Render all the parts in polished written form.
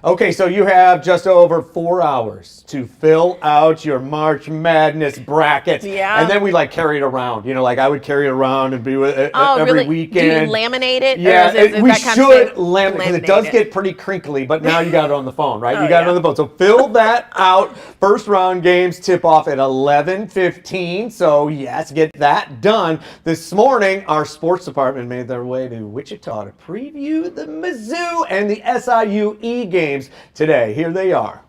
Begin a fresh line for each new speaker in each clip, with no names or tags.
Okay, so you have just over 4 hours to fill out your March Madness bracket.
Yeah.
And then we carry it around. I would carry it around and be with it every
really?
weekend.
Do you laminate it?
Yeah,
or is
we
that kind
should
of
laminate because it does get pretty crinkly, but now you got it on the phone, right? You got it
yeah.
on the phone. So fill that out. First round games tip off at 11:15. So yes, get that done. This morning, our sports department made their way to Wichita to preview the Mizzou and the SIUE games today. Here they are.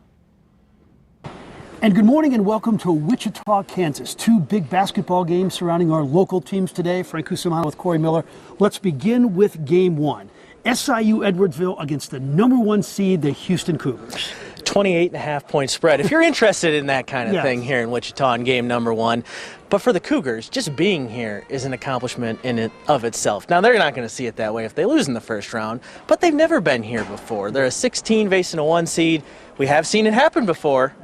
And good morning and welcome to Wichita, Kansas. Two big basketball games surrounding our local teams today. Frank Cusumano with Corey Miller. Let's begin with game one. SIU Edwardsville against the #1 seed, the Houston Cougars.
28.5-point spread. If you're interested in that kind of
Yes.
thing here in Wichita in game number one. But for the Cougars, just being here is an accomplishment in and of itself. Now, they're not going to see it that way if they lose in the first round, but they've never been here before. They're a 16 facing a 1 seed. We have seen it happen before.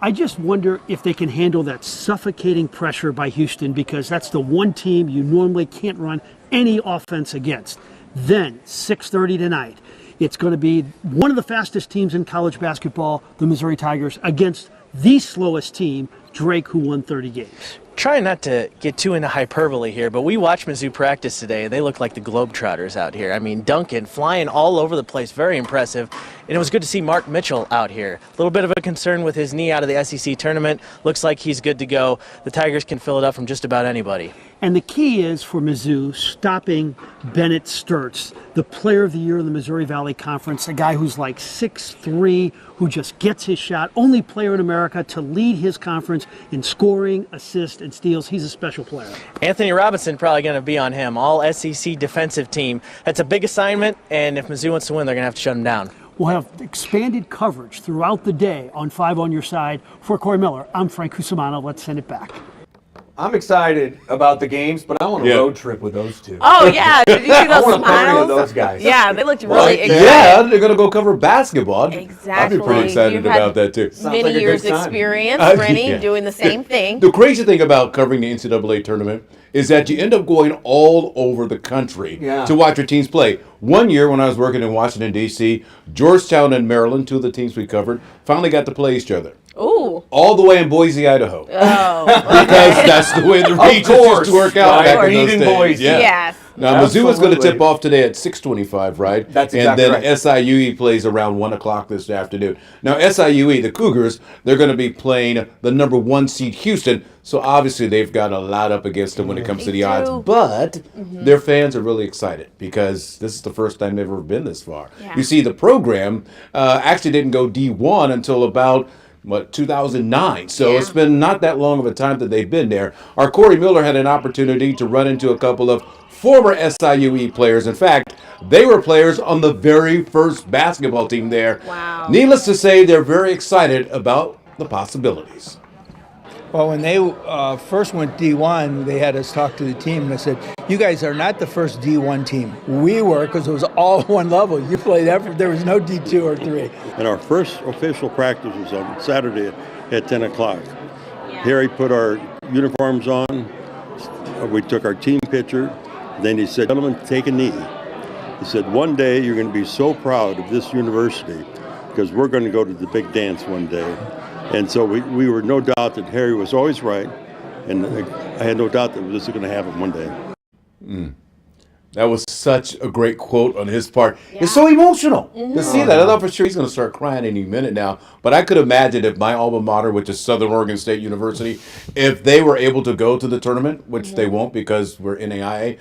I just wonder if they can handle that suffocating pressure by Houston, because that's the one team you normally can't run any offense against. Then, 6:30 tonight, it's going to be one of the fastest teams in college basketball, the Missouri Tigers, against the slowest team, Drake, who won 30 games.
Trying not to get too into hyperbole here, but we watched Mizzou practice today. They look like the Globetrotters out here. I mean, Duncan flying all over the place, very impressive. And it was good to see Mark Mitchell out here. A little bit of a concern with his knee out of the SEC tournament. Looks like he's good to go. The Tigers can fill it up from just about anybody.
And the key is for Mizzou stopping Bennett Sturtz, the player of the year in the Missouri Valley Conference, a guy who's like 6'3", who just gets his shot, only player in America to lead his conference in scoring, assists, and steals. He's a special player.
Anthony Robinson probably going to be on him. All SEC defensive team. That's a big assignment, and if Mizzou wants to win, they're going to have to shut him down.
We'll have expanded coverage throughout the day on 5 on Your Side. For Corey Miller, I'm Frank Cusumano. Let's send it back.
I'm excited about the games, but I want a road trip with those two.
Oh, yeah. Did you see
I
those
want to party with
smiles?
those guys.
Yeah, they looked really excited.
Yeah, they're going to go cover basketball.
Exactly.
I'd be pretty excited
You've had
about that, too.
Many
like a
years
good time.
experience, Rennie,
Yeah.
doing the same thing.
The crazy thing about covering the NCAA tournament is that you end up going all over the country to watch your teams play. One year when I was working in Washington, D.C., Georgetown and Maryland, two of the teams we covered, finally got to play each other.
Ooh.
All the way in Boise, Idaho.
Oh.
Because that's the way the regions used to work out back in those
Eden,
days.
Boise.
Yeah.
Yes.
Now, Mizzou is going to
Absolutely.
tip off today at 6:25, right?
That's exactly
and then
right.
SIUE plays around 1 o'clock this afternoon. Now, SIUE, the Cougars, they're going to be playing the #1 seed Houston, so obviously they've got a lot up against them when it comes to the odds.
do.
But their fans are really excited because this is the first time they've ever been this far.
Yeah.
You see, the program actually didn't go D1 until about 2009. So
Yeah.
it's been not that long of a time that they've been there. Our Corey Miller had an opportunity to run into a couple of former SIUE players. In fact, they were players on the very first basketball team there.
Wow.
Needless to say, they're very excited about the possibilities.
Well, when they first went D1, they had us talk to the team, and I said, you guys are not the first D1 team. We were, because it was all one level. You played there was no D2 or 3.
And our first official practice was on Saturday at 10 o'clock. Harry put our uniforms on. We took our team picture. Then he said, gentlemen, take a knee. He said, one day you're going to be so proud of this university because we're going to go to the big dance one day. And so we were no doubt that Harry was always right. And I had no doubt that this was going to happen one day.
That was such a great quote on his part. It's so emotional to see that. I thought for sure he's going to start crying any minute now. But I could imagine if my alma mater, which is Southern Oregon State University, if they were able to go to the tournament, which they won't because we're NAIA,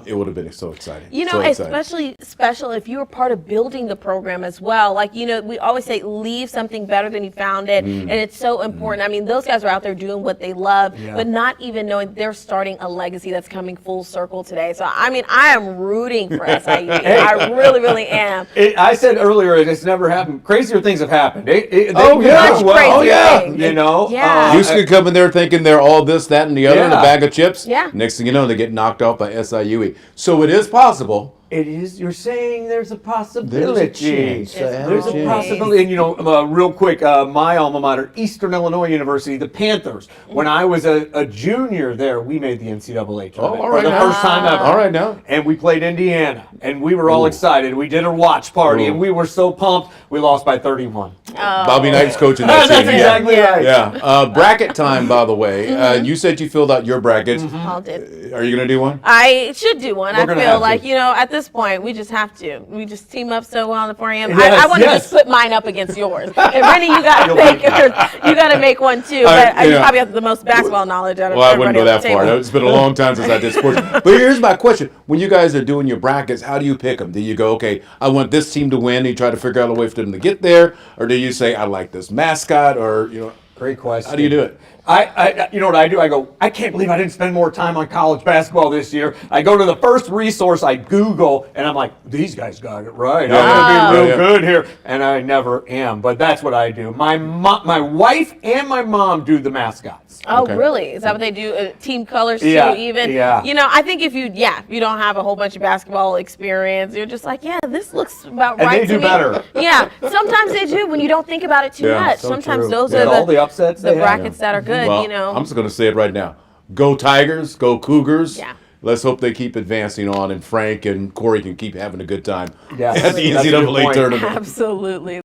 it would have been so exciting.
You know,
so exciting.
especially special if you were part of building the program as well. Like, you know, we always say leave something better than you found it. And it's so important. I mean, those guys are out there doing what they love, but not even knowing they're starting a legacy that's coming full circle today. So, I mean, I am rooting for SIU. I really, really am.
I said earlier, it's never happened. Crazier things have happened. They
Much crazier things.
You know?
Yeah.
Houston could come in there thinking they're all this, that, and the other in a
Yeah.
bag of chips.
Yeah.
Next thing you know, they get knocked off by SIUE. So it is possible
It is. You're saying there's a possibility.
chance.
There's a possibility. And real quick, my alma mater, Eastern Illinois University, the Panthers. When I was a junior there, we made the NCAA tournament
all
for
right
the
now.
first time ever.
All right now.
And we played Indiana, and we were all excited. We did a watch party, and we were so pumped. We lost by 31.
Bobby Knight's coaching that
That's
team.
exactly right.
Yeah. Bracket time, by the way. You said you filled out your brackets.
All did.
Are you going to do one?
I should do one.
We're
I
gonna
feel
have
like,
to.
at this point, we just have to. We just team up so well in the 4 a.m.
Yes,
I want to
yes.
just put mine up against yours. And Rennie, you got to make one too.
I-
But you
yeah.
probably have the most basketball knowledge out of
Well, I wouldn't
everybody
go
on
that
the
far.
table.
It's been a long time since I did sports. But here's my question. When you guys are doing your brackets, how do you pick them? Do you go, okay, I want this team to win, and you try to figure out a way for them to get there? Or do you say, I like this mascot? Or,
Great question.
how do you do it?
You know what I do? I go, I can't believe I didn't spend more time on college basketball this year. I go to the first resource, I Google, and I'm like, these guys got it right. I'm going to be real good here. And I never am. But that's what I do. My wife and my mom do the mascots.
Oh,
Okay.
really? Is that what they do? Team colors
Yeah,
too, even?
yeah.
I think if you don't have a whole bunch of basketball experience, you're just like, this looks about
And
right
they
to
do
me.
better.
Yeah, sometimes they do when you don't think about it too
Yeah,
much.
so
Sometimes
true.
those
Yeah,
are
all the upsets
the
they have.
brackets that are good,
Well, I'm just going to say it right now. Go Tigers, go Cougars.
Yeah.
Let's hope they keep advancing on, and Frank and Corey can keep having a good time
Yes,
at the
that's a good
NCAA
point.
tournament.
Absolutely.